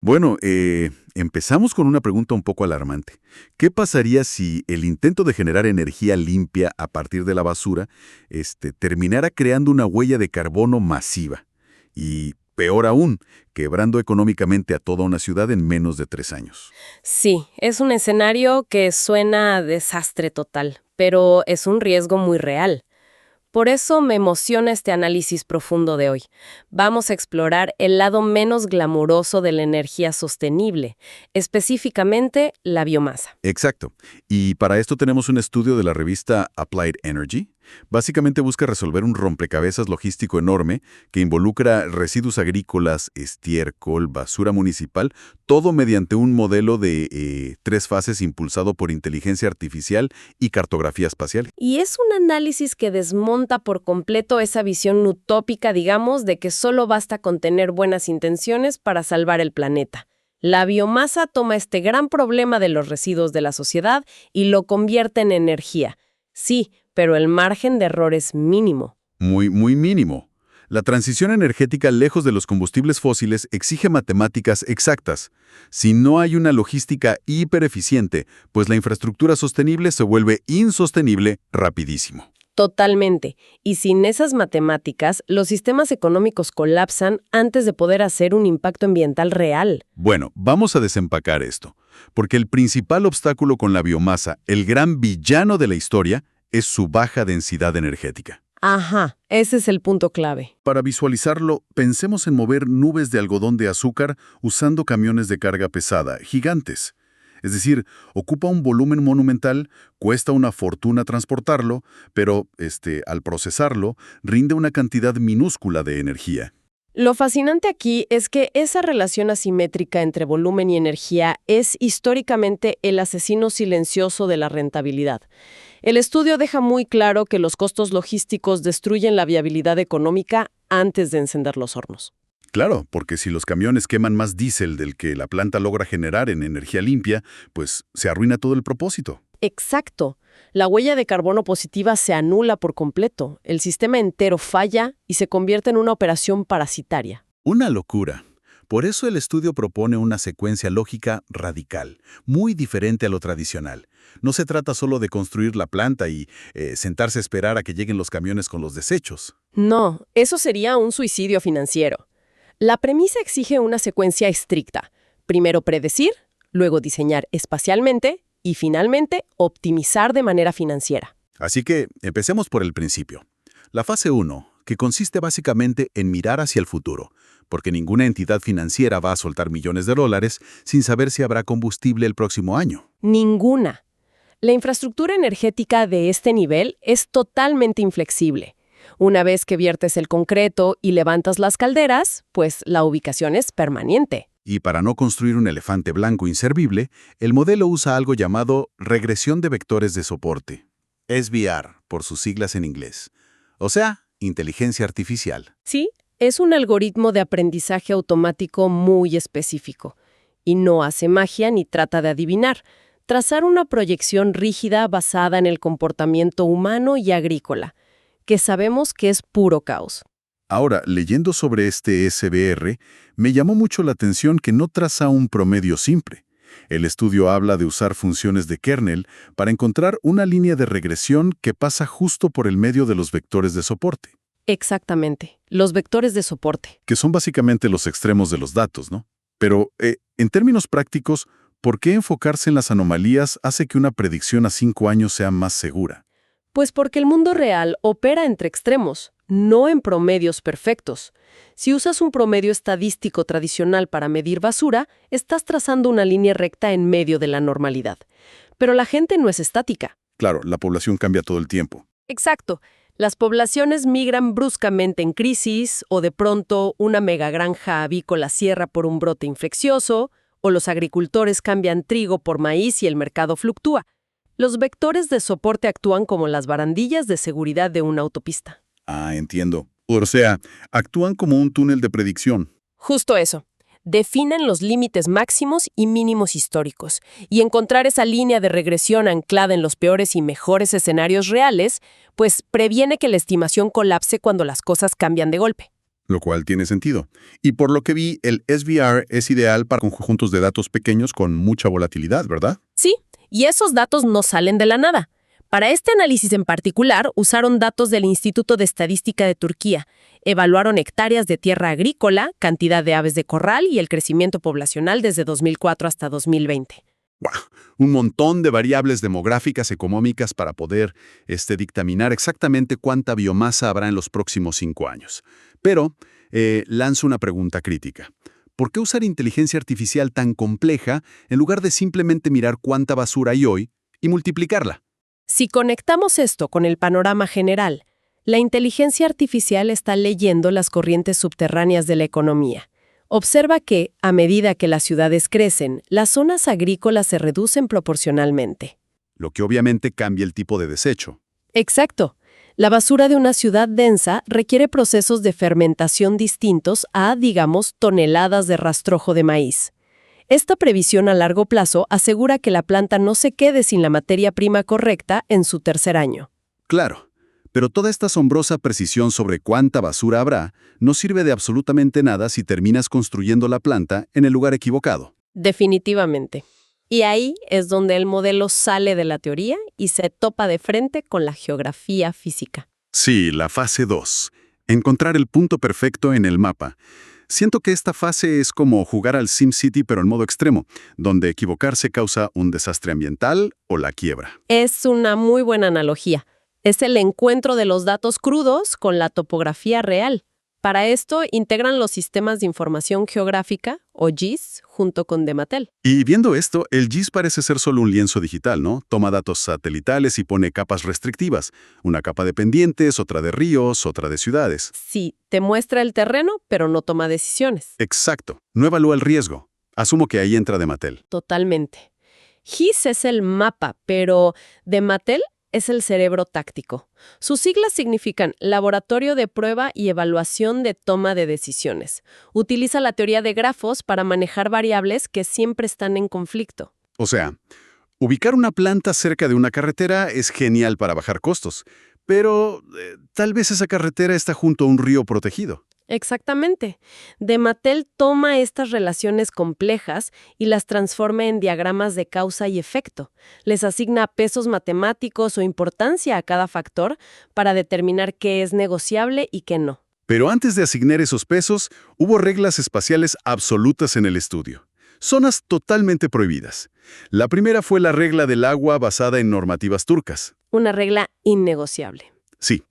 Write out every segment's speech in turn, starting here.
Bueno, empezamos con una pregunta un poco alarmante. ¿Qué pasaría si el intento de generar energía limpia a partir de la basura, terminara creando una huella de carbono masiva? Y peor aún, quebrando económicamente a toda una ciudad en menos de 3 años. Sí, es un escenario que suena a desastre total, pero es un riesgo muy real. Por eso me emociona este análisis profundo de hoy. Vamos a explorar el lado menos glamuroso de la energía sostenible, específicamente la biomasa. Exacto. Y para esto tenemos un estudio de la revista Applied Energy. Básicamente busca resolver un rompecabezas logístico enorme que involucra residuos agrícolas, estiércol, basura municipal, todo mediante un modelo de 3 fases impulsado por inteligencia artificial y cartografía espacial. Y es un análisis que desmonta por completo esa visión utópica, digamos, de que solo basta con tener buenas intenciones para salvar el planeta. La biomasa toma este gran problema de los residuos de la sociedad y lo convierte en energía. Sí, pero el margen de error es mínimo. Muy, muy mínimo. La transición energética lejos de los combustibles fósiles exige matemáticas exactas. Si no hay una logística hipereficiente, pues la infraestructura sostenible se vuelve insostenible rapidísimo. Totalmente. Y sin esas matemáticas, los sistemas económicos colapsan antes de poder hacer un impacto ambiental real. Bueno, vamos a desempacar esto, porque el principal obstáculo con la biomasa, el gran villano de la historia, es su baja densidad energética. Ajá, ese es el punto clave. Para visualizarlo, pensemos en mover nubes de algodón de azúcar usando camiones de carga pesada, gigantes. Es decir, ocupa un volumen monumental, cuesta una fortuna transportarlo, pero, al procesarlo, rinde una cantidad minúscula de energía. Lo fascinante aquí es que esa relación asimétrica entre volumen y energía es históricamente el asesino silencioso de la rentabilidad. El estudio deja muy claro que los costos logísticos destruyen la viabilidad económica antes de encender los hornos. Claro, porque si los camiones queman más diésel del que la planta logra generar en energía limpia, pues se arruina todo el propósito. Exacto. La huella de carbono positiva se anula por completo, el sistema entero falla y se convierte en una operación parasitaria. Una locura. Por eso el estudio propone una secuencia lógica radical, muy diferente a lo tradicional. No se trata solo de construir la planta y sentarse a esperar a que lleguen los camiones con los desechos. No, eso sería un suicidio financiero. La premisa exige una secuencia estricta. Primero predecir, luego diseñar espacialmente y finalmente optimizar de manera financiera. Así que empecemos por el principio. La fase 1, que consiste básicamente en mirar hacia el futuro, porque ninguna entidad financiera va a soltar millones de dólares sin saber si habrá combustible el próximo año. Ninguna. La infraestructura energética de este nivel es totalmente inflexible. Una vez que viertes el concreto y levantas las calderas, pues la ubicación es permanente. Y para no construir un elefante blanco inservible, el modelo usa algo llamado regresión de vectores de soporte. SVR, por sus siglas en inglés. O sea, inteligencia artificial. Sí, es un algoritmo de aprendizaje automático muy específico. Y no hace magia ni trata de adivinar. Trazar una proyección rígida basada en el comportamiento humano y agrícola, que sabemos que es puro caos. Ahora, leyendo sobre este SVR, me llamó mucho la atención que no traza un promedio simple. El estudio habla de usar funciones de kernel para encontrar una línea de regresión que pasa justo por el medio de los vectores de soporte, Exactamente, los vectores de soporte. que son básicamente los extremos de los datos, ¿no? Pero, en términos prácticos, ¿por qué enfocarse en las anomalías hace que una predicción a 5 años sea más segura? Pues porque el mundo real opera entre extremos, no en promedios perfectos. Si usas un promedio estadístico tradicional para medir basura, estás trazando una línea recta en medio de la normalidad. Pero la gente no es estática. Claro, la población cambia todo el tiempo. Exacto. Las poblaciones migran bruscamente en crisis, o de pronto una megagranja avícola cierra por un brote infeccioso, o los agricultores cambian trigo por maíz y el mercado fluctúa. Los vectores de soporte actúan como las barandillas de seguridad de una autopista. Ah, entiendo. O sea, actúan como un túnel de predicción. Justo eso. Definen los límites máximos y mínimos históricos, y encontrar esa línea de regresión anclada en los peores y mejores escenarios reales, pues previene que la estimación colapse cuando las cosas cambian de golpe. Lo cual tiene sentido. Y por lo que vi, el SVR es ideal para conjuntos de datos pequeños con mucha volatilidad, ¿verdad? Sí, y esos datos no salen de la nada. Para este análisis en particular, usaron datos del Instituto de Estadística de Turquía. Evaluaron hectáreas de tierra agrícola, cantidad de aves de corral y el crecimiento poblacional desde 2004 hasta 2020. ¡Wow! Un montón de variables demográficas económicas para poder dictaminar exactamente cuánta biomasa habrá en los próximos 5 años. Pero lanzo una pregunta crítica. ¿Por qué usar inteligencia artificial tan compleja en lugar de simplemente mirar cuánta basura hay hoy y multiplicarla? Si conectamos esto con el panorama general, la inteligencia artificial está leyendo las corrientes subterráneas de la economía. Observa que, a medida que las ciudades crecen, las zonas agrícolas se reducen proporcionalmente. Lo que obviamente cambia el tipo de desecho. Exacto. La basura de una ciudad densa requiere procesos de fermentación distintos a, digamos, toneladas de rastrojo de maíz. Esta previsión a largo plazo asegura que la planta no se quede sin la materia prima correcta en su tercer año. Claro, pero toda esta asombrosa precisión sobre cuánta basura habrá no sirve de absolutamente nada si terminas construyendo la planta en el lugar equivocado. Definitivamente. Y ahí es donde el modelo sale de la teoría y se topa de frente con la geografía física. Sí, la fase 2. Encontrar el punto perfecto en el mapa. Siento que esta fase es como jugar al SimCity pero en modo extremo, donde equivocarse causa un desastre ambiental o la quiebra. Es una muy buena analogía. Es el encuentro de los datos crudos con la topografía real. Para esto, integran los sistemas de información geográfica, o GIS, junto con Dematel. Y viendo esto, el GIS parece ser solo un lienzo digital, ¿no? Toma datos satelitales y pone capas restrictivas. Una capa de pendientes, otra de ríos, otra de ciudades. Sí, te muestra el terreno, pero no toma decisiones. Exacto. No evalúa el riesgo. Asumo que ahí entra Dematel. Totalmente. GIS es el mapa, pero Dematel es el cerebro táctico. Sus siglas significan Laboratorio de Prueba y Evaluación de Toma de Decisiones. Utiliza la teoría de grafos para manejar variables que siempre están en conflicto. O sea, ubicar una planta cerca de una carretera es genial para bajar costos, pero tal vez esa carretera está junto a un río protegido. Exactamente. Dematel toma estas relaciones complejas y las transforma en diagramas de causa y efecto. Les asigna pesos matemáticos o importancia a cada factor para determinar qué es negociable y qué no. Pero antes de asignar esos pesos, hubo reglas espaciales absolutas en el estudio. Zonas totalmente prohibidas. La primera fue la regla del agua basada en normativas turcas. Una regla innegociable. Sí,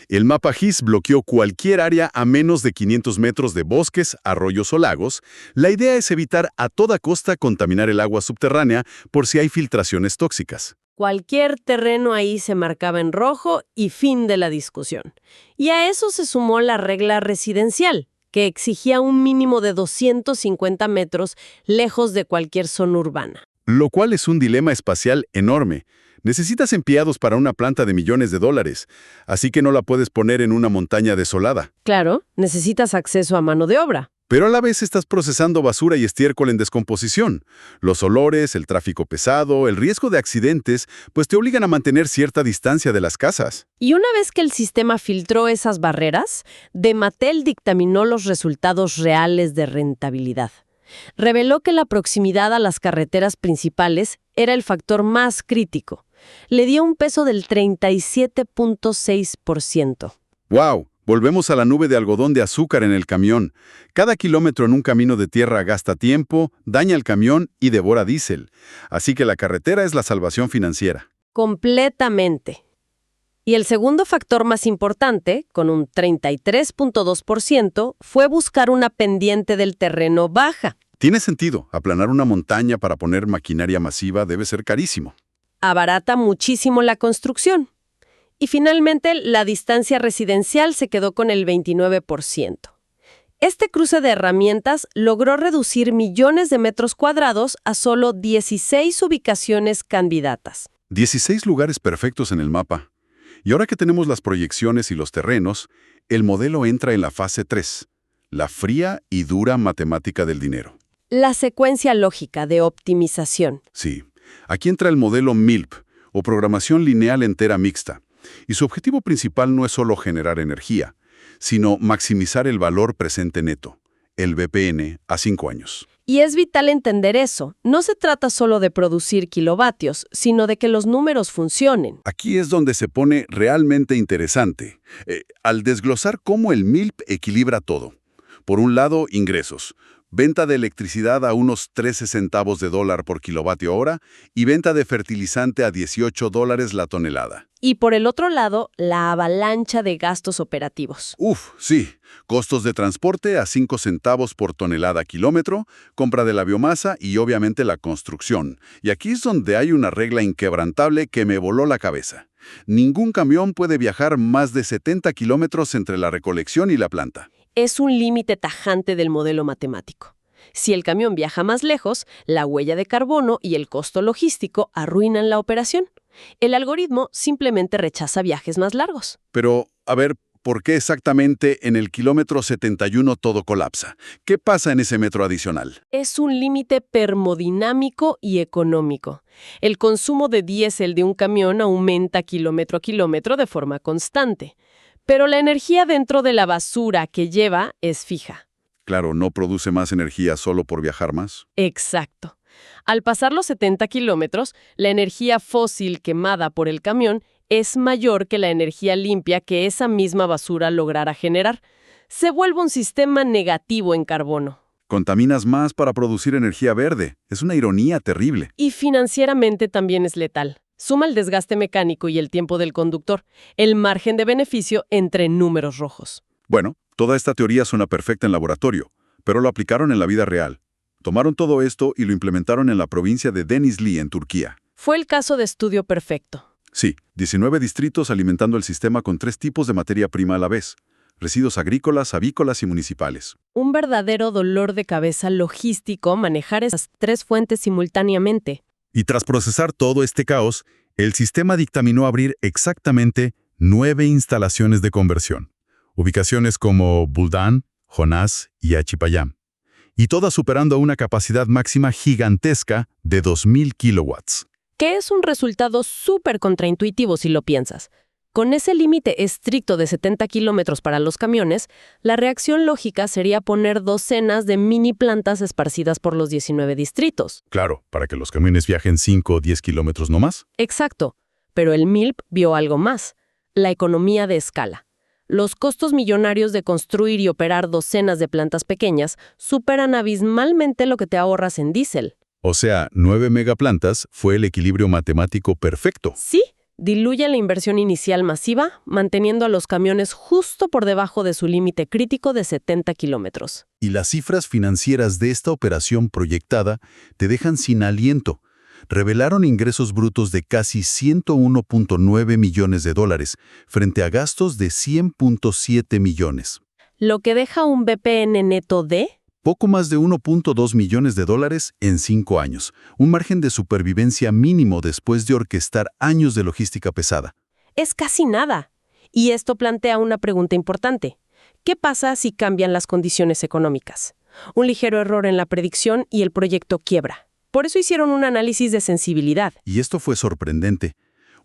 el mapa GIS bloqueó cualquier área a menos de 500 metros de bosques, arroyos o lagos. La idea es evitar a toda costa contaminar el agua subterránea por si hay filtraciones tóxicas. Cualquier terreno ahí se marcaba en rojo y fin de la discusión. Y a eso se sumó la regla residencial, que exigía un mínimo de 250 metros lejos de cualquier zona urbana. Lo cual es un dilema espacial enorme. Necesitas empleados para una planta de millones de dólares, así que no la puedes poner en una montaña desolada. Claro, necesitas acceso a mano de obra. Pero a la vez estás procesando basura y estiércol en descomposición. Los olores, el tráfico pesado, el riesgo de accidentes, pues te obligan a mantener cierta distancia de las casas. Y una vez que el sistema filtró esas barreras, Dematel dictaminó los resultados reales de rentabilidad. Reveló que la proximidad a las carreteras principales era el factor más crítico. Le dio un peso del 37.6%. ¡Wow! Volvemos a la nube de algodón de azúcar en el camión. Cada kilómetro en un camino de tierra gasta tiempo, daña el camión y devora diésel. Así que la carretera es la salvación financiera. Completamente. Y el segundo factor más importante, con un 33.2%, fue buscar una pendiente del terreno baja. Tiene sentido. Aplanar una montaña para poner maquinaria masiva debe ser carísimo. Abarata muchísimo la construcción. Y finalmente, la distancia residencial se quedó con el 29%. Este cruce de herramientas logró reducir millones de metros cuadrados a solo 16 ubicaciones candidatas. 16 lugares perfectos en el mapa. Y ahora que tenemos las proyecciones y los terrenos, el modelo entra en la fase 3, la fría y dura matemática del dinero. La secuencia lógica de optimización. Sí, aquí entra el modelo MILP, o programación lineal entera mixta. Y su objetivo principal no es solo generar energía, sino maximizar el valor presente neto, el VPN, a 5 años. Y es vital entender eso. No se trata solo de producir kilovatios, sino de que los números funcionen. Aquí es donde se pone realmente interesante, al desglosar cómo el MILP equilibra todo. Por un lado, ingresos. Venta de electricidad a unos 13 centavos de dólar por kilovatio hora y venta de fertilizante a $18 la tonelada. Y por el otro lado, la avalancha de gastos operativos. Sí. Costos de transporte a 5 centavos por tonelada kilómetro, compra de la biomasa y obviamente la construcción. Y aquí es donde hay una regla inquebrantable que me voló la cabeza. Ningún camión puede viajar más de 70 kilómetros entre la recolección y la planta. Es un límite tajante del modelo matemático. Si el camión viaja más lejos, la huella de carbono y el costo logístico arruinan la operación. El algoritmo simplemente rechaza viajes más largos. Pero, a ver, ¿por qué exactamente en el kilómetro 71 todo colapsa? ¿Qué pasa en ese metro adicional? Es un límite termodinámico y económico. El consumo de diésel de un camión aumenta kilómetro a kilómetro de forma constante. Pero la energía dentro de la basura que lleva es fija. Claro, no produce más energía solo por viajar más. Exacto. Al pasar los 70 kilómetros, la energía fósil quemada por el camión es mayor que la energía limpia que esa misma basura lograra generar. Se vuelve un sistema negativo en carbono. Contaminas más para producir energía verde. Es una ironía terrible. Y financieramente también es letal. Suma el desgaste mecánico y el tiempo del conductor, el margen de beneficio entre números rojos. Bueno, toda esta teoría suena perfecta en laboratorio, pero lo aplicaron en la vida real. Tomaron todo esto y lo implementaron en la provincia de Denizli, en Turquía. Fue el caso de estudio perfecto. Sí, 19 distritos alimentando el sistema con 3 tipos de materia prima a la vez: residuos agrícolas, avícolas y municipales. Un verdadero dolor de cabeza logístico manejar esas 3 fuentes simultáneamente. Y tras procesar todo este caos, el sistema dictaminó abrir exactamente 9 instalaciones de conversión. Ubicaciones como Buldan, Jonás y Achipayam. Y todas superando una capacidad máxima gigantesca de 2.000 kilowatts. Que es un resultado súper contraintuitivo si lo piensas. Con ese límite estricto de 70 kilómetros para los camiones, la reacción lógica sería poner docenas de mini plantas esparcidas por los 19 distritos. Claro, para que los camiones viajen 5 o 10 kilómetros no más. Exacto, pero el MILP vio algo más: la economía de escala. Los costos millonarios de construir y operar docenas de plantas pequeñas superan abismalmente lo que te ahorras en diésel. O sea, 9 megaplantas fue el equilibrio matemático perfecto. Sí, diluye la inversión inicial masiva, manteniendo a los camiones justo por debajo de su límite crítico de 70 kilómetros. Y las cifras financieras de esta operación proyectada te dejan sin aliento. Revelaron ingresos brutos de casi $101.9 millones frente a gastos de $100.7 millones. Lo que deja un VPN neto de Poco más de $1.2 millones en 5 años, un margen de supervivencia mínimo después de orquestar años de logística pesada. es casi nada. Y esto plantea una pregunta importante. ¿Qué pasa si cambian las condiciones económicas? Un ligero error en la predicción y el proyecto quiebra. Por eso hicieron un análisis de sensibilidad. Y esto fue sorprendente.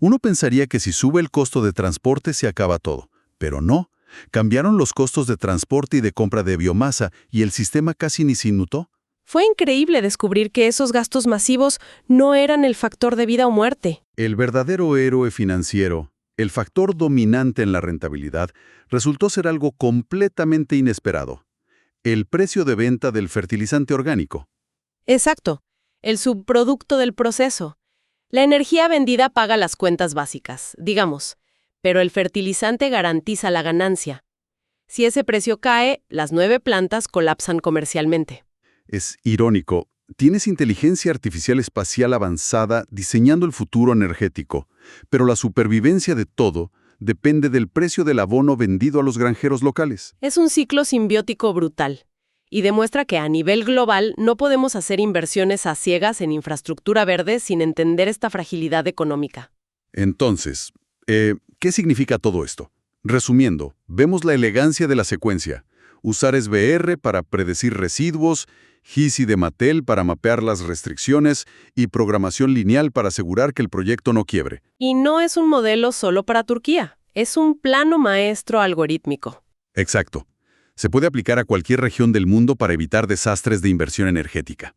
Uno pensaría que si sube el costo de transporte se acaba todo, pero no. Cambiaron los costos de transporte y de compra de biomasa y el sistema casi ni se inmutó. Fue increíble descubrir que esos gastos masivos no eran el factor de vida o muerte. El verdadero héroe financiero, el factor dominante en la rentabilidad, resultó ser algo completamente inesperado: el precio de venta del fertilizante orgánico. Exacto, el subproducto del proceso. La energía vendida paga las cuentas básicas, digamos, pero el fertilizante garantiza la ganancia. Si ese precio cae, las 9 plantas colapsan comercialmente. Es irónico. Tienes inteligencia artificial espacial avanzada diseñando el futuro energético, pero la supervivencia de todo depende del precio del abono vendido a los granjeros locales. Es un ciclo simbiótico brutal y demuestra que a nivel global no podemos hacer inversiones a ciegas en infraestructura verde sin entender esta fragilidad económica. Entonces, ¿qué significa todo esto? Resumiendo, vemos la elegancia de la secuencia. Usar SVR para predecir residuos, GISI de Mattel para mapear las restricciones y programación lineal para asegurar que el proyecto no quiebre. Y no es un modelo solo para Turquía, es un plano maestro algorítmico. Exacto. Se puede aplicar a cualquier región del mundo para evitar desastres de inversión energética.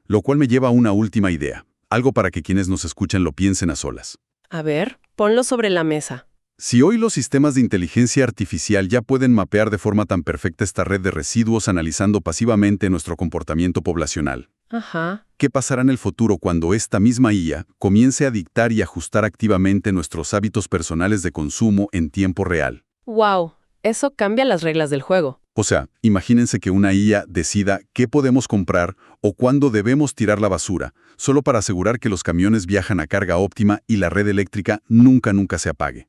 Lo cual me lleva a una última idea, algo para que quienes nos escuchan lo piensen a solas. A ver, ponlo sobre la mesa. Si hoy los sistemas de inteligencia artificial ya pueden mapear de forma tan perfecta esta red de residuos analizando pasivamente nuestro comportamiento poblacional, Ajá. ¿qué pasará en el futuro cuando esta misma IA comience a dictar y ajustar activamente nuestros hábitos personales de consumo en tiempo real? Wow, eso cambia las reglas del juego. O sea, imagínense que una IA decida qué podemos comprar o cuándo debemos tirar la basura, solo para asegurar que los camiones viajan a carga óptima y la red eléctrica nunca se apague.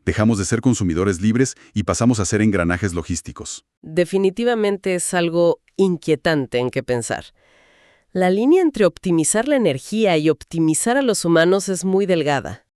Dejamos de ser consumidores libres y pasamos a ser engranajes logísticos. Definitivamente es algo inquietante en qué pensar. La línea entre optimizar la energía y optimizar a los humanos es muy delgada.